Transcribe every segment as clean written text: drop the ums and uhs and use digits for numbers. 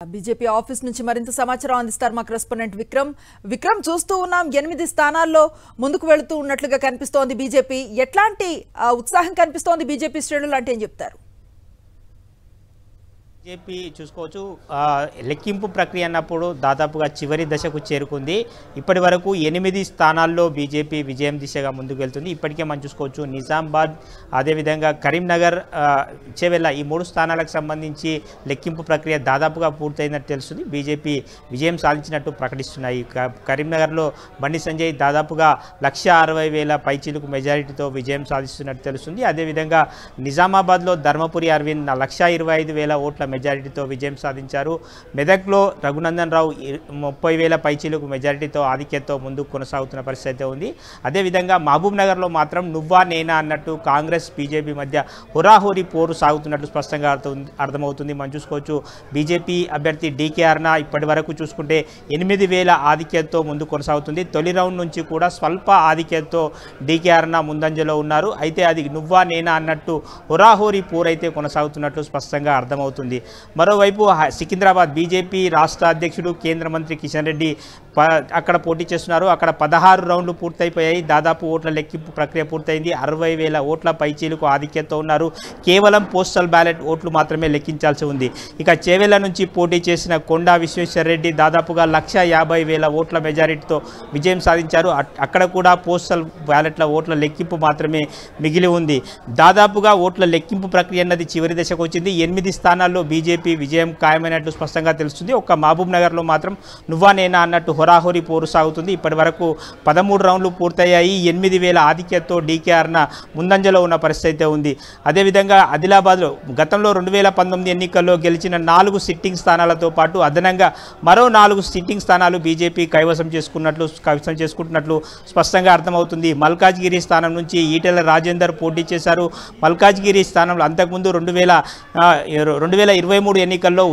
BJP office నుంచి మరింత సమాచారం అందిస్తారు మా కరెస్పాండెంట్ విక్రమ్ చూస్తూ ఉన్నాం 8 స్థానాల్లో ముందుకు వెళుతూ ఉన్నట్లుగా కనిపిస్తోంది బీజేపీ ఎట్లాంటి ఉత్సాహం కనిపిస్తోంది బీజేపీ శ్రేణులు అంటే ఏం చెప్తారు బీజేపీ చూసుకోవచ్చు లెక్కింపు ప్రక్రియ అన్నప్పుడు దాదాపుగా చివరి దశకు చేరుకుంది ఇప్పటి వరకు 8 స్థానాల్లో బీజేపీ విజయం దిశగా ముందుకు వెళ్తుంది ఇప్పటికే మనం చూసుకోవచ్చు నిజామాబాద్ అదేవిధంగా కరీంనగర్ చేవెళ్ళ ఈ 3 స్థానాలకు సంబంధించి లెక్కింపు ప్రక్రియ దాదాపుగా పూర్తయినట్టు తెలుస్తుంది బీజేపీ విజయం సాధించినట్టు ప్రకటిస్తున్నాయి కరీంనగర్లో బండి సంజయ్ దాదాపుగా 1,60,000 పైచీలకు మెజారిటీతో విజయం సాధిస్తున్నట్టు తెలుస్తుంది అదేవిధంగా నిజామాబాద్లో ధర్మపురి అరవింద్ 1,25,000 ఓట్ల మెజారిటీతో విజయం సాధించారు మెదక్లో రఘునందన్ రావు 30,000 పైచీలకు మెజారిటీతో ఆధిక్యతతో ముందుకు కొనసాగుతున్న పరిస్థితి ఉంది అదేవిధంగా మహబూబ్ నగర్లో మాత్రం నువ్వా నేనా అన్నట్టు కాంగ్రెస్ బీజేపీ మధ్య హోరాహోరీ పోరు సాగుతున్నట్టు స్పష్టంగా అర్థమవుతుంది మనం చూసుకోవచ్చు బీజేపీ అభ్యర్థి డీకే అరుణ ఇప్పటి వరకు చూసుకుంటే 8,000 ఆధిక్యతతో ముందుకు కొనసాగుతుంది తొలి రౌండ్ నుంచి కూడా స్వల్ప ఆధిక్యతతో డీకే అరుణ ముందంజలో ఉన్నారు అయితే అది నువ్వా నేనా అన్నట్టు హోరాహోరీ పోరు అయితే కొనసాగుతున్నట్లు స్పష్టంగా అర్థమవుతుంది మరోవైపు సికింద్రాబాద్ బీజేపీ రాష్ట్ర అధ్యక్షుడు కేంద్ర మంత్రి కిషన్ రెడ్డి అక్కడ పోటీ చేస్తున్నారు అక్కడ 16 రౌండ్లు పూర్తయిపోయాయి దాదాపు ఓట్ల లెక్కింపు ప్రక్రియ పూర్తయింది 60,000 ఓట్ల పైచీలకు ఆధిక్యతతో ఉన్నారు కేవలం పోస్టల్ బ్యాలెట్ ఓట్లు మాత్రమే లెక్కించాల్సి ఉంది ఇక చేవెళ్ల నుంచి పోటీ చేసిన కొండా విశ్వేశ్వరరెడ్డి దాదాపుగా 1,50,000 ఓట్ల మెజారిటీతో విజయం సాధించారు అక్కడ కూడా పోస్టల్ బ్యాలెట్ల ఓట్ల లెక్కింపు మాత్రమే మిగిలి ఉంది దాదాపుగా ఓట్ల లెక్కింపు ప్రక్రియ అన్నది చివరి దశకు వచ్చింది 8 స్థానాల్లో బీజేపీ విజయం ఖాయమైనట్లు స్పష్టంగా తెలుస్తుంది ఒక్క మహబూబ్ నగర్లో మాత్రం నువ్వా నేనా అన్నట్టు హోరాహోరీ పోరు సాగుతుంది ఇప్పటి వరకు 13 రౌండ్లు పూర్తయ్యాయి 8,000 ఆధిక్యతతో డీకే అరుణ ముందంజలో ఉన్న పరిస్థితి ఉంది అదేవిధంగా ఆదిలాబాద్లో గతంలో 2019 ఎన్నికల్లో గెలిచిన 4 సిట్టింగ్ స్థానాలతో పాటు అదనంగా మరో 4 సిట్టింగ్ స్థానాలు బీజేపీ కైవసం చేసుకుంటున్నట్లు స్పష్టంగా అర్థమవుతుంది మల్కాజ్గిరి స్థానం నుంచి ఈటెల రాజేందర్ పోటీ చేశారు మల్కాజ్గిరి స్థానంలో అంతకుముందు 2023 ఎన్నికల్లో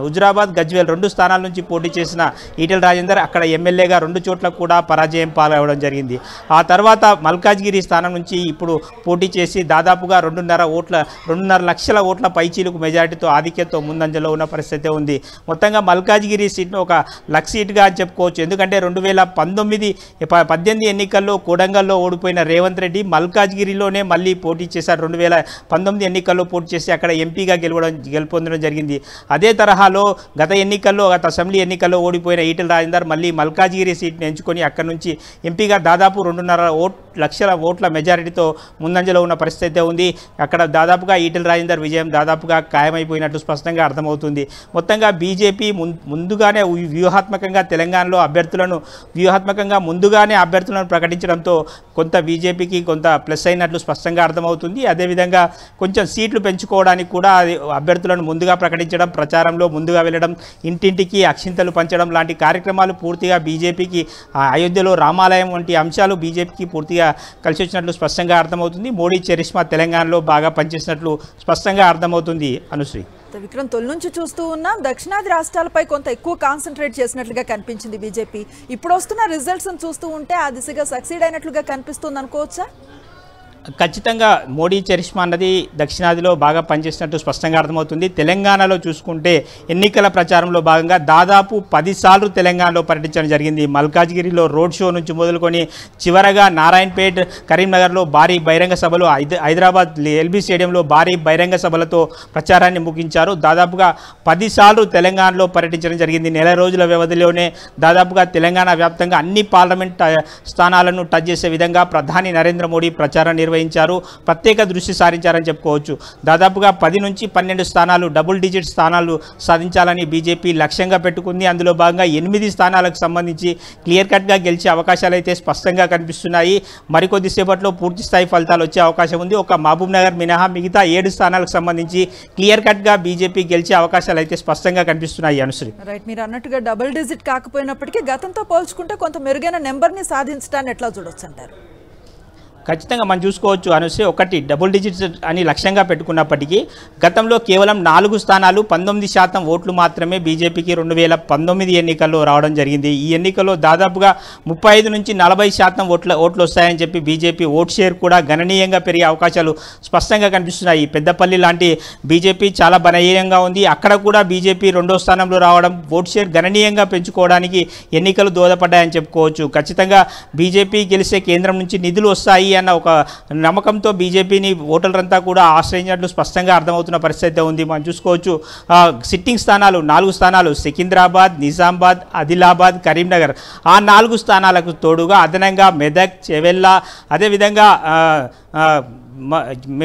హుజురాబాద్ గజ్వేల్ 2 స్థానాల నుంచి పోటీ చేసిన ఈటెల రాజేందర్ అక్కడ ఎమ్మెల్యేగా 2 చోట్ల కూడా పరాజయం పాలవడం జరిగింది ఆ తర్వాత మల్కాజ్గిరి స్థానం నుంచి ఇప్పుడు పోటీ చేసి దాదాపుగా 2.5 లక్షల ఓట్ల పైచీలకు మెజారిటీతో ఆధిక్యతతో ముందంజలో ఉన్న పరిస్థితి ఉంది మొత్తంగా మల్కాజ్గిరి సీట్ను ఒక లక్ సీట్గా చెప్పుకోవచ్చు ఎందుకంటే 2018 ఎన్నికల్లో కొడంగల్లో ఓడిపోయిన రేవంత్ రెడ్డి మల్కాజ్గిరిలోనే మళ్ళీ పోటీ చేశారు 2019 ఎన్నికల్లో పోటీ చేసి అక్కడ ఎంపీగా గెలుపొందడం జరిగింది అదే తరహాలో గత అసెంబ్లీ ఎన్నికల్లో ఓడిపోయిన ఈటెల రాజేందర్ మళ్ళీ మల్కాజ్గిరి సీట్ని ఎంచుకొని అక్కడ నుంచి ఎంపీగా దాదాపు 2.5 లక్షల ఓట్ల మెజారిటీతో ముందంజలో ఉన్న పరిస్థితి ఉంది అక్కడ దాదాపుగా ఈటెల రాజేందర్ విజయం దాదాపుగా ఖాయమైపోయినట్టు స్పష్టంగా అర్థమవుతుంది మొత్తంగా బీజేపీ ముందుగానే వ్యూహాత్మకంగా తెలంగాణలో ముందుగానే అభ్యర్థులను ప్రకటించడంతో కొంత బీజేపీకి కొంత ప్లస్ అయినట్లు స్పష్టంగా అర్థమవుతుంది అదేవిధంగా కొంచెం సీట్లు పెంచుకోవడానికి కూడా అభ్యర్థులను ముందుగా ప్రకటించడం ప్రచారంలో ముందుగా వెళ్ళడం ఇంటింటికి అక్షింతలు పంచడం లాంటి కార్యక్రమాలు పూర్తిగా బీజేపీకి అయోధ్యలో రామాలయం వంటి అంశాలు బీజేపీకి పూర్తిగా కలిసి వచ్చినట్లు స్పష్టంగా అర్థమవుతుంది మోడీ చరిష్మా తెలంగాణలో బాగా పనిచేసినట్లు స్పష్టంగా అర్థమవుతుంది అనుశ్రీ విక్రమ్ తొలి నుంచి చూస్తూ ఉన్నాం దక్షిణాది రాష్ట్రాలపై కొంత ఎక్కువ కాన్సన్ట్రేట్ చేసినట్లుగా కనిపించింది బీజేపీ ఇప్పుడు వస్తున్న రిజల్ట్స్ చూస్తూ ఉంటే ఆ దిశగా సక్సీడ్ అయినట్లుగా కనిపిస్తుంది అనుకోవచ్చా ఖచ్చితంగా మోడీ చరిష్మా అన్నది దక్షిణాదిలో బాగా పనిచేసినట్టు స్పష్టంగా అర్థమవుతుంది తెలంగాణలో చూసుకుంటే ఎన్నికల ప్రచారంలో భాగంగా దాదాపు 10 సార్లు తెలంగాణలో పర్యటించడం జరిగింది మల్కాజ్గిరిలో రోడ్ షో నుంచి మొదలుకొని చివరగా నారాయణపేట్ కరీంనగర్లో భారీ బహిరంగ సభలు హైదరాబాద్ ఎల్బీ స్టేడియంలో భారీ బహిరంగ సభలతో ప్రచారాన్ని ముగించారు దాదాపుగా 10 సార్లు తెలంగాణలో పర్యటించడం జరిగింది నెల రోజుల వ్యవధిలోనే దాదాపుగా తెలంగాణ వ్యాప్తంగా అన్ని పార్లమెంట్ స్థానాలను టచ్ చేసే విధంగా ప్రధాని నరేంద్ర మోడీ ప్రచారం నిర్వహించారు ప్రత్యేక దృష్టి సారించారని చెప్పుకోవచ్చు దాదాపుగా 10 నుంచి 12 స్థానాలు డబుల్ డిజిట్ స్థానాలు సాధించాలని బీజేపీ లక్ష్యంగా పెట్టుకుంది అందులో భాగంగా 8 స్థానాలకు సంబంధించి క్లియర్ కట్గా గెలిచే అవకాశాలు అయితే స్పష్టంగా కనిపిస్తున్నాయి మరికొద్ది సేపట్లో పూర్తి స్థాయి ఫలితాలు వచ్చే అవకాశం ఉంది ఒక మహబూబ్ నగర్ మినహా మిగతా 7 స్థానాలకు సంబంధించి క్లియర్ కట్గా బీజేపీ గెలిచే అవకాశాలు అయితే స్పష్టంగా కనిపిస్తున్నాయి అనుశ్రీ రైట్ మీరు అన్నట్టుగా డబుల్ డిజిట్ కాకపోయినప్పటికీ గతంతో పోల్చుకుంటే కొంత మెరుగైన నెంబర్ని సాధించడాన్ని ఎట్లా చూడొచ్చు అంటారు ఖచ్చితంగా మనం చూసుకోవచ్చు అనుసే ఒకటి డబుల్ డిజిట్స్ అని లక్ష్యంగా పెట్టుకున్నప్పటికీ గతంలో కేవలం 4 స్థానాలు 19% ఓట్లు మాత్రమే బీజేపీకి 2019 ఎన్నికల్లో రావడం జరిగింది. ఈ ఎన్నికల్లో దాదాపుగా 35 నుంచి 40% ఓట్లు వస్తాయని చెప్పి బీజేపీ ఓట్ షేర్ కూడా గణనీయంగా పెరిగే అవకాశాలు స్పష్టంగా కనిపిస్తున్నాయి. పెద్దపల్లి లాంటి బీజేపీ చాలా బలహీనంగా ఉంది. అక్కడ కూడా బీజేపీ 2వ స్థానంలో రావడం ఓట్ షేర్ గణనీయంగా పెంచుకోవడానికి ఎన్నికలు దోహదపడ్డాయని చెప్పుకోవచ్చు. ఖచ్చితంగా బీజేపీ గెలిస్తే కేంద్రం నుంచి నిధులు వస్తాయి అన్న ఒక నమ్మకంతో బీజేపీని ఓటర్లంతా కూడా ఆశ్రయించినట్లు స్పష్టంగా అర్థమవుతున్న పరిస్థితి ఉంది. మనం చూసుకోవచ్చు సిట్టింగ్ స్థానాలు 4 స్థానాలు సికింద్రాబాద్, నిజామాబాద్, ఆదిలాబాద్, కరీంనగర్ ఆ 4 స్థానాలకు తోడుగా అదనంగా మెదక్, చెవెల్లా అదేవిధంగా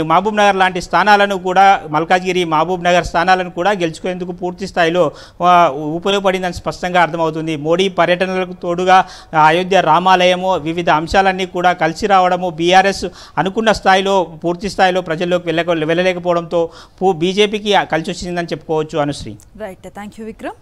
మహబూబ్ నగర్ లాంటి స్థానాలను కూడా మల్కాజ్గిరి, మహబూబ్ నగర్ స్థానాలను కూడా గెలుచుకునేందుకు పూర్తి స్థాయిలో ఉపయోగపడిందని స్పష్టంగా అర్థమవుతుంది. మోడీ పర్యటనలకు తోడుగా అయోధ్య రామాలయము వివిధ అంశాలన్నీ కూడా కలిసి రావడము బీఆర్ఎస్ అనుకున్న స్థాయిలో పూర్తి స్థాయిలో ప్రజల్లోకి వెళ్ళలేకపోవడంతో బీజేపీకి కలిసి వచ్చిందని చెప్పుకోవచ్చు. Anusri. Right, thank you Vikram.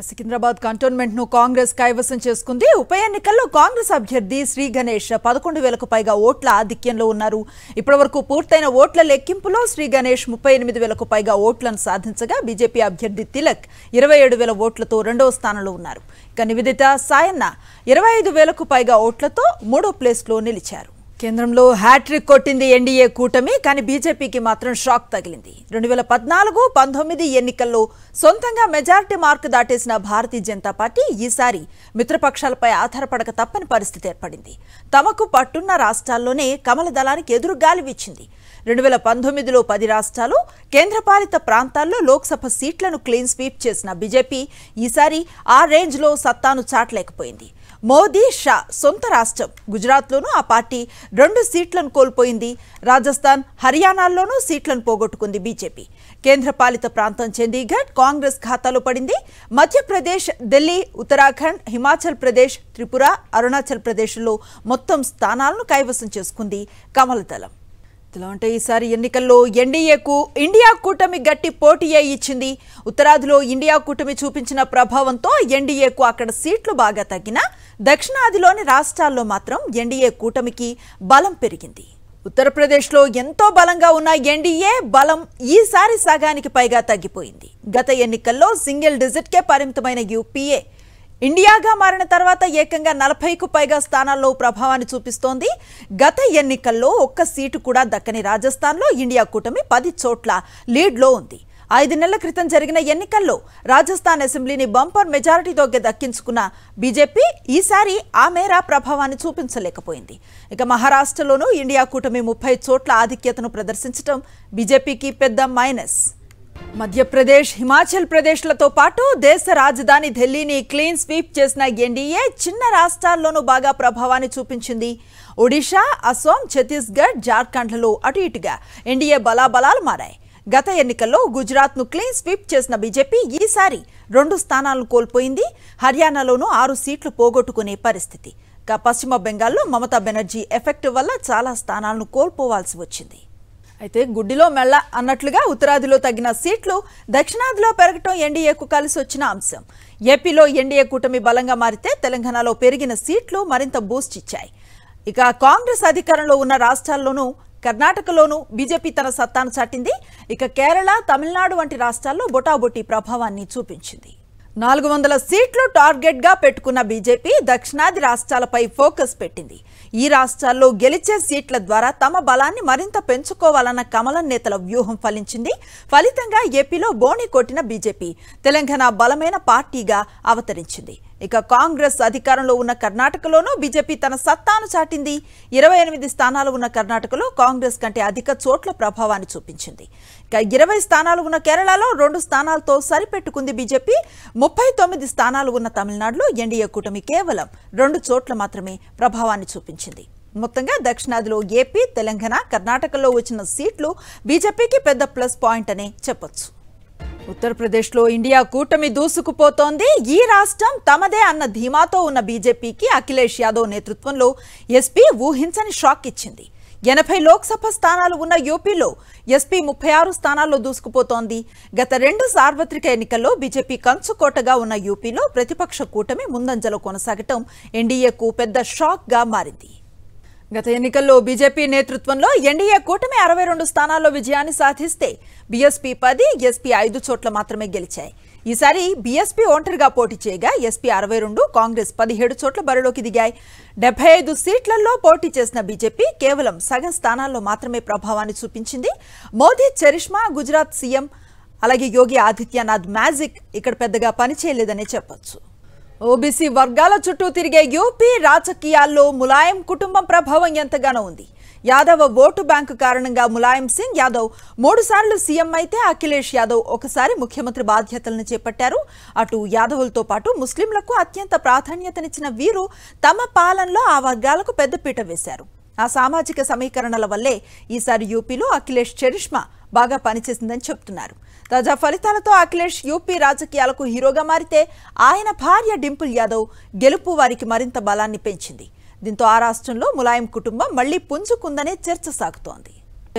Secunderabad cantonment ను కాంగ్రెస్ కైవసం చేసుకుంది. ఉప ఎన్నికల్లో కాంగ్రెస్ అభ్యర్థి శ్రీ గణేష్ 11,000కు పైగా ఓట్ల ఆధిక్యంలో ఉన్నారు. ఇప్పటివరకు పూర్తయిన ఓట్ల లెక్కింపులో శ్రీ గణేష్ 38,000కు పైగా ఓట్లను సాధించగా బీజేపీ అభ్యర్థి తిలక్ 27,000 ఓట్లతో 2వ స్థానంలో ఉన్నారు. ఇక నివేదిత సాయన్న 25,000కు పైగా ఓట్లతో 3వ ప్లేస్లో నిలిచారు. కేంద్రంలో హ్యాట్రిక్ కొట్టింది ఎన్డీఏ కూటమి, కానీ బీజేపీకి మాత్రం షాక్ తగిలింది. 2014-19 ఎన్నికల్లో సొంతంగా majority mark దాటేసిన Bharatiya Janata party ఈసారి మిత్రపక్షాలపై ఆధారపడక తప్పని పరిస్థితి ఏర్పడింది. తమకు పట్టున్న రాష్ట్రాల్లోనే కమల దళానికి ఎదురు గాలి వీచింది. 2019లో 10 రాష్ట్రాలు, కేంద్రపాలిత ప్రాంతాల్లో లోక్సభ సీట్లను క్లీన్ స్వీప్ చేసిన బీజేపీ ఈసారి ఆ రేంజ్లో సత్తాను చాటలేకపోయింది. మోదీ, షా సొంత రాష్ట్రం గుజరాత్లోనూ ఆ పార్టీ 2 సీట్లను కోల్పోయింది. రాజస్థాన్, హర్యానాల్లోనూ సీట్లను పోగొట్టుకుంది బీజేపీ. కేంద్రపాలిత ప్రాంతం చండీగఢ్ కాంగ్రెస్ ఖాతాలో పడింది. మధ్యప్రదేశ్, ఢిల్లీ, ఉత్తరాఖండ్, హిమాచల్ ప్రదేశ్, త్రిపుర, అరుణాచల్ ప్రదేశ్లో మొత్తం స్థానాలను కైవసం చేసుకుంది కమల దళం. అంటే ఈసారి ఎన్నికల్లో ఎన్డీఏకు ఇండియా కూటమి గట్టి పోటీయే ఇచ్చింది. ఉత్తరాదిలో ఇండియా కూటమి చూపించిన ప్రభావంతో ఎన్డీఏకు అక్కడ సీట్లు బాగా తగ్గినా దక్షిణాదిలోని రాష్ట్రాల్లో మాత్రం ఎన్డీఏ కూటమికి బలం పెరిగింది. ఉత్తరప్రదేశ్లో ఎంతో బలంగా ఉన్న ఎన్డీఏ బలం ఈసారి సగానికి పైగా తగ్గిపోయింది. గత ఎన్నికల్లో సింగిల్ డిజిట్కే పరిమితమైన యూపీఏ ఇండియాగా మారిన తర్వాత ఏకంగా 40కు పైగా స్థానాల్లో ప్రభావాన్ని చూపిస్తోంది. గత ఎన్నికల్లో ఒక్క సీటు కూడా దక్కని రాజస్థాన్లో ఇండియా కూటమి 10 చోట్ల లీడ్లో ఉంది. 5 నెలల క్రితం జరిగిన ఎన్నికల్లో రాజస్థాన్ అసెంబ్లీని బంపర్ మెజారిటీతో దక్కించుకున్న బీజేపీ ఈసారి ఆ మేర ప్రభావాన్ని చూపించలేకపోయింది. ఇక మహారాష్ట్రలోనూ ఇండియా కూటమి 30 చోట్ల ఆధిక్యతను ప్రదర్శించడం బీజేపీకి పెద్ద మైనస్. మధ్యప్రదేశ్, హిమాచల్ ప్రదేశ్లతో పాటు దేశ రాజధాని ఢిల్లీని క్లీన్ స్వీప్ చేసిన ఎన్డీఏ చిన్న రాష్ట్రాల్లోనూ బాగా ప్రభావాన్ని చూపించింది. ఒడిషా, అసోం, ఛత్తీస్గఢ్, జార్ఖండ్లలో అటు ఇటుగా ఎన్డీఏ బలాబలాలు మారాయి. గత ఎన్నికల్లో గుజరాత్ను క్లీన్ స్వీప్ చేసిన బీజేపీ ఈసారి 2 స్థానాలను కోల్పోయింది. హర్యానాలోనూ 6 సీట్లు పోగొట్టుకునే పరిస్థితి. ఇక పశ్చిమ బెంగాల్లో మమతా బెనర్జీ ఎఫెక్ట్ వల్ల చాలా స్థానాలను కోల్పోవాల్సి వచ్చింది. అయితే గుడ్డిలో మెళ్ళ అన్నట్లుగా ఉత్తరాదిలో తగ్గిన సీట్లు దక్షిణాదిలో పెరగటం ఎన్డీఏకు కలిసి వచ్చిన అంశం. ఏపీలో ఎన్డీఏ కూటమి బలంగా మారితే తెలంగాణలో పెరిగిన సీట్లు మరింత బూస్ట్ ఇచ్చాయి. ఇక కాంగ్రెస్ అధికారంలో ఉన్న రాష్ట్రాల్లోనూ కర్ణాటకలోనూ బీజేపీ తన సత్తాను చాటింది. ఇక కేరళ, తమిళనాడు వంటి రాష్ట్రాల్లో బొటాబొటి ప్రభావాన్ని చూపించింది. 400 సీట్లు టార్గెట్గా పెట్టుకున్న బీజేపీ దక్షిణాది రాష్ట్రాలపై ఫోకస్ పెట్టింది. ఈ రాష్ట్రాల్లో గెలిచే సీట్ల ద్వారా తమ బలాన్ని మరింత పెంచుకోవాలన్న కమలం నేతల వ్యూహం ఫలించింది. ఫలితంగా ఏపీలో బోణి కొట్టిన బీజేపీ తెలంగాణ బలమైన పార్టీగా అవతరించింది. ఇక కాంగ్రెస్ అధికారంలో ఉన్న కర్ణాటకలోనూ బీజేపీ తన సత్తాను చాటింది. 28 స్థానాలు ఉన్న కర్ణాటకలో కాంగ్రెస్ కంటే అధిక చోట్ల ప్రభావాన్ని చూపించింది. ఇక 20 స్థానాలు ఉన్న కేరళలో 2 స్థానాలతో సరిపెట్టుకుంది బీజేపీ. 39 స్థానాలు ఉన్న తమిళనాడులో ఎన్డీఏ కూటమి కేవలం 2 చోట్ల మాత్రమే ప్రభావాన్ని చూపించింది. మొత్తంగా దక్షిణాదిలో ఏపీ, తెలంగాణ, కర్ణాటకలో వచ్చిన సీట్లు బీజేపీకి పెద్ద ప్లస్ పాయింట్ అనే చెప్పొచ్చు. ఉత్తరప్రదేశ్లో ఇండియా కూటమి దూసుకుపోతోంది. ఈ రాష్ట్రం తమదే అన్న ధీమాతో ఉన్న బీజేపీకి అఖిలేష్ యాదవ్ నేతృత్వంలో ఎస్పీ ఊహించని షాక్ ఇచ్చింది. 80 లోక్సభ స్థానాలు ఉన్న యూపీలో ఎస్పీ 36 స్థానాల్లో దూసుకుపోతోంది. గత 2 సార్వత్రిక ఎన్నికల్లో బీజేపీ కంచుకోటగా ఉన్న యూపీలో ప్రతిపక్ష కూటమి ముందంజలో కొనసాగటం ఎన్డీఏకు పెద్ద షాక్గా మారింది. గత ఎన్నికల్లో బీజేపీ నేతృత్వంలో ఎన్డీఏ కూటమి 62 స్థానాల్లో విజయాన్ని సాధిస్తే బీఎస్పీ 10, ఎస్పీ 5 చోట్ల మాత్రమే గెలిచాయి. ఈసారి బీఎస్పీ ఒంటరిగా పోటీ చేయగా ఎస్పీ 62, కాంగ్రెస్ 17 చోట్ల బరిలోకి దిగాయి. 75 సీట్లలో పోటీ చేసిన బీజేపీ కేవలం సగం స్థానాల్లో మాత్రమే ప్రభావాన్ని చూపించింది. మోదీ చరిష్మా, గుజరాత్ సీఎం అలాగే యోగి ఆదిత్యనాథ్ మ్యాజిక్ ఇక్కడ పెద్దగా పనిచేయలేదనే చెప్పొచ్చు. ఓబీసీ వర్గాల చుట్టూ తిరిగే యూపీ రాజకీయాల్లో ములాయం కుటుంబం ప్రభావం ఎంతగానో ఉంది. యాదవ్ ఓటు బ్యాంకు కారణంగా ములాయం సింగ్ యాదవ్ 3 సార్లు సీఎం అయితే అఖిలేష్ యాదవ్ ఒకసారి ముఖ్యమంత్రి బాధ్యతలను చేపట్టారు. అటు యాదవులతో పాటు ముస్లింలకు అత్యంత ప్రాధాన్యతనిచ్చిన వీరు తమ పాలనలో ఆ వర్గాలకు పెద్దపీట వేశారు. ఆ సామాజిక సమీకరణల వల్లే ఈసారి యూపీలో అఖిలేష్ చరిష్మా బాగా పనిచేసిందని చెప్తున్నారు. తాజా ఫలితాలతో అఖిలేష్ యూపీ రాజకీయాలకు హీరోగా మారితే ఆయన భార్య డింపుల్ యాదవ్ గెలుపు వారికి మరింత బలాన్ని పెంచింది. దీంతో ఆ రాష్ట్రంలో ములాయం కుటుంబం మళ్లీ పుంజుకుందనే చర్చ సాగుతోంది.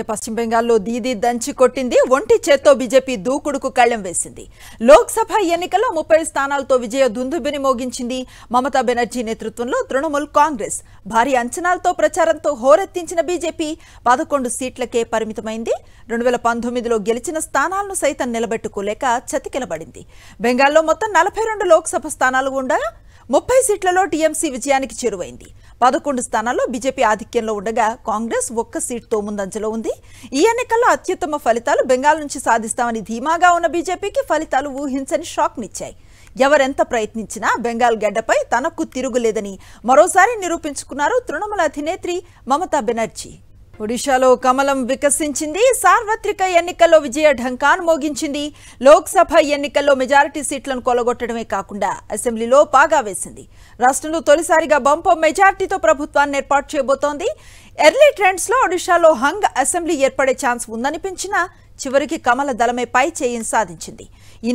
పశ్చిమ బెంగాల్లో దీదీ దంచి కొట్టింది. ఒంటి చేత్తో బీజేపీ దూకుడుకు కళ్లెం వేసింది. లోక్సభ ఎన్నికల్లో 30 స్థానాలతో విజయ దుందుబిని మోగించింది. మమతా బెనర్జీ నేతృత్వంలో తృణమూల్ కాంగ్రెస్ భారీ అంచనాలతో ప్రచారంతో హోరెత్తించిన బీజేపీ 11 సీట్లకే పరిమితమైంది. 2019లో గెలిచిన స్థానాలను సైతం నిలబెట్టుకోలేక చతికిలబడింది. బెంగాల్లో మొత్తం 42 లోక్సభ స్థానాలు ఉండగా 30 సీట్లలో టీఎంసీ విజయానికి చేరువైంది. 11 స్థానాల్లో బీజేపీ ఆధిక్యంలో ఉండగా కాంగ్రెస్ 1 సీటుతో ముందంజలో ఉంది. ఈ ఎన్నికల్లో అత్యుత్తమ ఫలితాలు బెంగాల్ నుంచి సాధిస్తామని ధీమాగా ఉన్న బీజేపీకి ఫలితాలు ఊహించని షాక్నిచ్చాయి. ఎవరెంత ప్రయత్నించినా బెంగాల్ గడ్డపై తనకు తిరుగులేదని మరోసారి నిరూపించుకున్నారు తృణమూల్ అధినేత్రి మమతా బెనర్జీ. ఒడిశాలో కమలం వికసించింది. సార్వత్రిక ఎన్నికల్లో విజయ ఢంకాన్ మోగించింది. లోక్సభ ఎన్నికల్లో మెజారిటీ సీట్లను కొలగొట్టడమే కాకుండా అసెంబ్లీలో పాగా వేసింది. రాష్ట్రంలో తొలిసారిగా బంపర్ మెజారిటీతో ప్రభుత్వాన్ని ఏర్పాటు చేయబోతోంది. ఎర్లీ ట్రెండ్స్ లో ఒడిశాలో హంగ్ అసెంబ్లీ ఏర్పడే ఛాన్స్ ఉందనిపించినా చివరికి కమల దళమే పై చేయిని సాధించింది. ఈ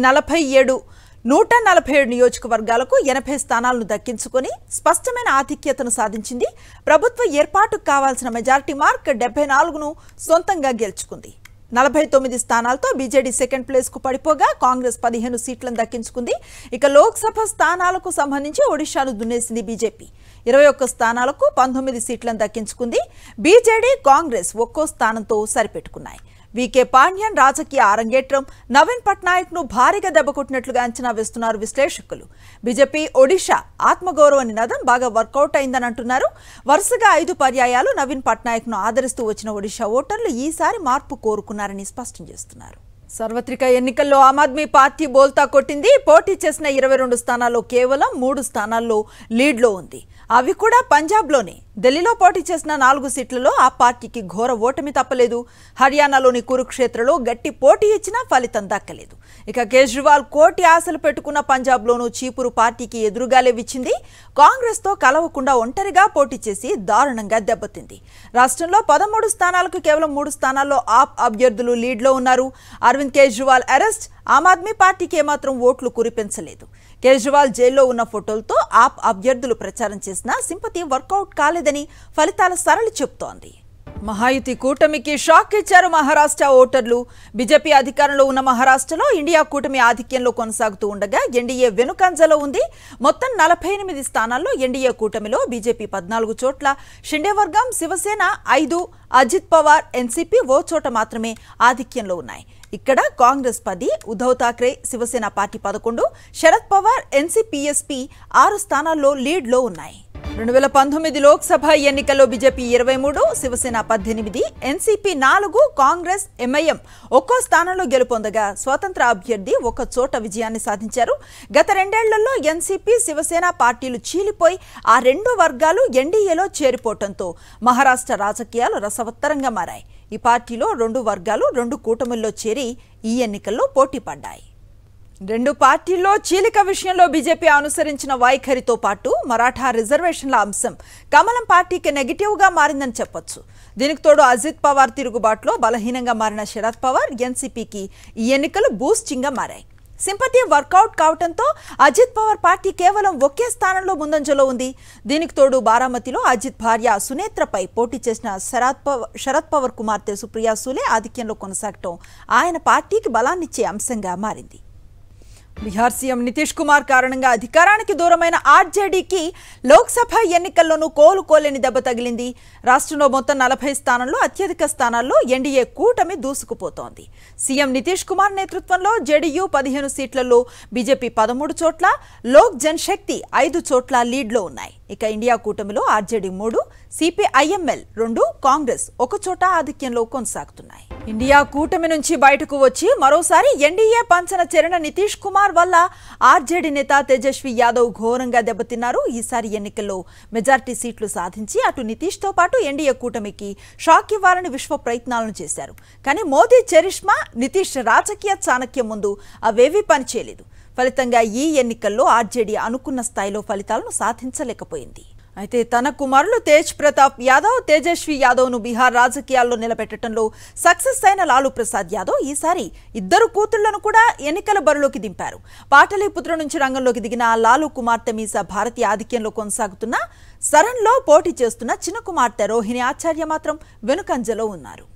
147 నియోజకవర్గాలకు 80 స్థానాలను దక్కించుకొని స్పష్టమైన ఆధిక్యతను సాధించింది. ప్రభుత్వ ఏర్పాటుకు కావాల్సిన మెజారిటీ మార్క్ 74ను సొంతంగా గెలుచుకుంది. 49 స్థానాలతో బీజేడీ సెకండ్ ప్లేస్ కు పడిపోగా కాంగ్రెస్ 15 సీట్లను దక్కించుకుంది. ఇక లోక్సభ స్థానాలకు సంబంధించి ఒడిశాను దున్నేసింది బీజేపీ. 21 స్థానాలకు 19 సీట్లను దక్కించుకుంది. బీజేడీ, కాంగ్రెస్ ఒక్కో స్థానంతో సరిపెట్టుకున్నాయి. వీకే పాండ్యన్ రాజకీయ అరంగేట్రం నవీన్ పట్నాయక్ ను భారీగా దెబ్బకొట్టినట్లుగా అంచనా వేస్తున్నారు విశ్లేషకులు. బీజేపీ ఒడిశా ఆత్మగౌరవ నినాదం బాగా వర్కౌట్ అయిందని అంటున్నారు. వరుసగా 5 పర్యాయాలు నవీన్ పట్నాయక్ ను ఆదరిస్తూ వచ్చిన ఒడిశా ఓటర్లు ఈసారి మార్పు కోరుకున్నారని స్పష్టం చేస్తున్నారు. సార్వత్రిక ఎన్నికల్లో ఆమ్ ఆద్మీ పార్టీ బోల్తా కొట్టింది. పోటీ చేసిన 22 స్థానాల్లో కేవలం 3 స్థానాల్లో లీడ్లో ఉంది. అవి కూడా పంజాబ్లోనే. ఢిల్లీలో పోటీ చేసిన 4 సీట్లలో ఆ పార్టీకి ఘోర ఓటమి తప్పలేదు. హర్యానాలోని కురుక్షేత్రలో గట్టి పోటీ ఇచ్చినా ఫలితం దక్కలేదు. ఇక కేజ్రీవాల్ కోటి ఆశలు పెట్టుకున్న పంజాబ్లోనూ చీపురు పార్టీకి ఎదురుగాలే విచ్చింది. కాంగ్రెస్తో కలవకుండా ఒంటరిగా పోటీ చేసి దారుణంగా దెబ్బతింది. రాష్ట్రంలో 13 స్థానాలకు కేవలం 3 స్థానాల్లో ఆప్ అభ్యర్థులు లీడ్లో ఉన్నారు. అరవింద్ కేజ్రీవాల్ అరెస్ట్ ఆమ్ ఆద్మీ పార్టీకి ఏమాత్రం ఓట్లు కురిపించలేదు. కేజ్రీవాల్ జైల్లో ఉన్న ఫోటోలతో ఆప్ అభ్యర్థులు ప్రచారం చేసినా సింపతి వర్కౌట్ కాలేదని ఫలితాల సరళి చెబుతోంది. మహాయుతి కూటమికి షాక్ ఇచ్చారు మహారాష్ట్ర ఓటర్లు. బీజేపీ అధికారంలో ఉన్న మహారాష్ట్రలో ఇండియా కూటమి ఆధిక్యంలో కొనసాగుతూ ఉండగా ఎన్డీఏ వెనుకంజలో ఉంది. మొత్తం 48 స్థానాల్లో ఎన్డీఏ కూటమిలో బీజేపీ 14 చోట్ల, షిండే వర్గం శివసేన 5, అజిత్ పవార్ ఎన్సీపీ ఓ చోట మాత్రమే ఆధిక్యంలో ఉన్నాయి. ఇక్కడ Congress 10, Uddhav Thackeray Shiv Sena party 11, Sharad Pawar NCP SP 6 స్థానాల్లో లీడ్లో ఉన్నాయి. 2019 లోక్సభ ఎన్నికల్లో BJP 23, Shiv Sena 18, NCP 4, Congress, MIM ఒక్కో స్థానంలో గెలుపొందగా స్వతంత్ర అభ్యర్థి 1 చోట విజయాన్ని సాధించారు. గత 2 ఏళ్లలో ఎన్సీపీ, శివసేన పార్టీలు చీలిపోయి ఆ 2 వర్గాలు ఎన్డీఏలో చేరిపోవడంతో మహారాష్ట్ర రాజకీయాలు రసవత్తరంగా మారాయి. ఈ పార్టీలో 2 వర్గాలు 2 కూటముల్లో చేరి ఈ ఎన్నికల్లో పోటీ పడ్డాయి. 2 పార్టీల్లో చీలిక విషయంలో బీజేపీ అనుసరించిన వైఖరితో పాటు మరాఠా రిజర్వేషన్ల అంశం కమలం పార్టీకి నెగిటివ్గా మారిందని చెప్పొచ్చు. దీనికి తోడు అజిత్ పవార్ తిరుగుబాటులో బలహీనంగా మారిన శరద్ పవార్ ఎన్సీపీకి ఈ ఎన్నికలు బూస్టింగ్గా మారాయి. సింపతి వర్కౌట్ కావడంతో అజిత్ పవార్ పార్టీ కేవలం ఒకే స్థానంలో ముందంజలో ఉంది. దీనికి తోడు బారామతిలో అజిత్ భార్య సునేత్రపై పోటీ చేసిన శరద్ పవార్ కుమార్తె సుప్రియా సూలే ఆధిక్యంలో కొనసాగటం ఆయన పార్టీకి బలాన్నిచ్చే అంశంగా మారింది. బీహార్ సీఎం నితీష్ కుమార్ కారణంగా అధికారానికి దూరమైన ఆర్జేడీకి లోక్సభ ఎన్నికల్లోనూ కోలుకోలేని దెబ్బ తగిలింది. రాష్ట్రంలో మొత్తం 40 స్థానాల్లో అత్యధిక స్థానాల్లో ఎన్డీఏ కూటమి దూసుకుపోతోంది. సీఎం నితీష్ కుమార్ నేతృత్వంలో జేడీయూ 15 సీట్లలో, బీజేపీ 13 చోట్ల, లోక్ జనశక్తి 5 చోట్ల లీడ్లో ఉన్నాయి. ఇక ఇండియా కూటమిలో ఆర్జేడీ 3, సిపిఐఎంఎల్ 2, కాంగ్రెస్ 1 చోట ఆధిక్యంలో కొనసాగుతున్నాయి. ఇండియా కూటమి నుంచి బయటకు వచ్చి మరోసారి ఎన్డీఏ పంచన చేరిన నితీష్ కుమార్ వల్ల ఆర్జేడీ నేత తేజస్వి యాదవ్ ఘోరంగా దెబ్బతిన్నారు. ఈసారి ఎన్నికల్లో మెజార్టీ సీట్లు సాధించి అటు నితీష్తో పాటు ఎన్డీఏ కూటమికి షాక్ ఇవ్వాలని విశ్వ ప్రయత్నాలను చేశారు. కానీ మోదీ చరిష్మా, నితీష్ రాజకీయ చాణక్యం ముందు అవేవీ పనిచేయలేదు. ఫలితంగా ఈ ఎన్నికల్లో ఆర్జేడీ అనుకున్న స్థాయిలో ఫలితాలను సాధించలేకపోయింది. అయితే తన కుమారులు తేజ్ ప్రతాప్ యాదవ్, తేజస్వి యాదవ్ను బీహార్ రాజకీయాల్లో నిలబెట్టడంలో సక్సెస్ అయిన లాలూ ప్రసాద్ యాదవ్ ఈసారి 2 కూతుళ్లను కూడా ఎన్నికల బరిలోకి దింపారు. పాటలీపుత్ర నుంచి రంగంలోకి దిగిన లాలూ కుమార్తె మీసా భారతీయ ఆధిక్యంలో కొనసాగుతున్న సరన్లో పోటీ చేస్తున్న చిన్న కుమార్తె రోహిణి ఆచార్య మాత్రం వెనుకంజలో ఉన్నారు.